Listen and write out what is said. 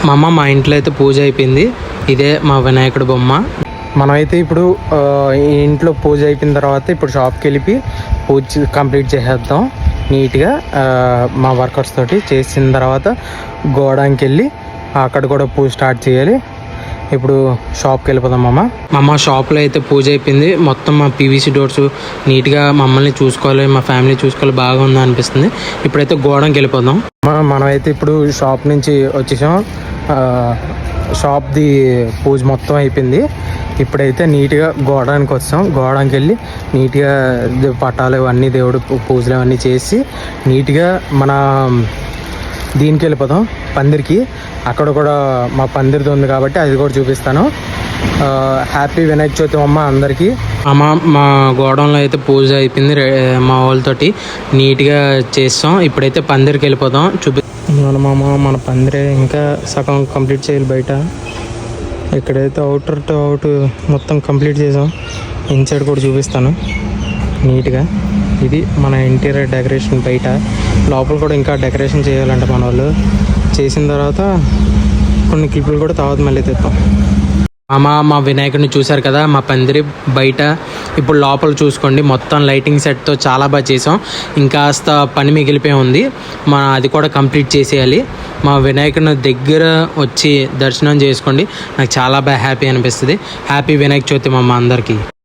మా ఇంట్లో అయితే పూజ అయిపోయింది. ఇదే మా వినాయకుడి బొమ్మ. మనమైతే ఇప్పుడు ఇంట్లో పూజ అయిపోయిన తర్వాత ఇప్పుడు షాప్కి వెళ్ళి పూజ కంప్లీట్ చేసేద్దాం నీట్గా. మా వర్కర్స్ తోటి చేసిన తర్వాత గోడానికి వెళ్ళి అక్కడ కూడా పూజ స్టార్ట్ చేయాలి. ఇప్పుడు షాప్కి వెళ్ళిపోదాం. మా షాప్లో అయితే పూజ అయిపోయింది. మొత్తం మా పీవీసీ డోర్స్ నీట్గా మమ్మల్ని చూసుకోవాలి, మా ఫ్యామిలీ చూసుకోవాలి, బాగా ఉందా అనిపిస్తుంది. ఇప్పుడైతే గోడానికి వెళ్ళిపోదాం. మనమైతే ఇప్పుడు షాప్ నుంచి వచ్చేసాం. షాప్ది పూజ మొత్తం అయిపోయింది. ఇప్పుడైతే నీట్గా గోడానికి వచ్చాం. గోడానికి వెళ్ళి నీట్గా పటాలు అన్నీ దేవుడు పూజలు అవన్నీ చేసి నీట్గా మన దీనికి వెళ్ళిపోతాం పందిరికి. అక్కడ కూడా మా పందిరిది ఉంది కాబట్టి అది కూడా చూపిస్తాను. హ్యాపీ వినాయక చవితి అందరికీ. మా గోడంలో అయితే పూజ అయిపోయింది. మా వాళ్ళతోటి నీట్గా చేస్తాం. ఇప్పుడైతే పందిరికి వెళ్ళిపోతాం. మన పందిరే ఇంకా సగం కంప్లీట్ చేయాలి. బయట ఇక్కడైతే అవుటర్ టు అవుట్ మొత్తం కంప్లీట్ చేసాం. ఇన్సైడ్ కూడా చూపిస్తాను నీట్గా. ఇది మన ఇంటీరియర్ డెకరేషన్. బయట లోపల కూడా ఇంకా డెకరేషన్ చేయాలంట మన వాళ్ళు. చేసిన తర్వాత కొన్ని క్లిప్పులు కూడా తర్వాత మళ్ళీ తెస్తాం. మా వినాయకుడిని చూశారు కదా, మా పందిరి బయట. ఇప్పుడు లోపల చూసుకోండి, మొత్తం లైటింగ్ సెట్తో చాలా బాగా చేసాం. ఇంకాస్త పని మిగిలిపోయి ఉంది. అది కూడా కంప్లీట్ చేసేయాలి. మా వినాయకుడిని దగ్గర వచ్చి దర్శనం చేసుకోండి. నాకు చాలా బాగా హ్యాపీ అనిపిస్తుంది. హ్యాపీ వినాయక చవితి అందరికీ.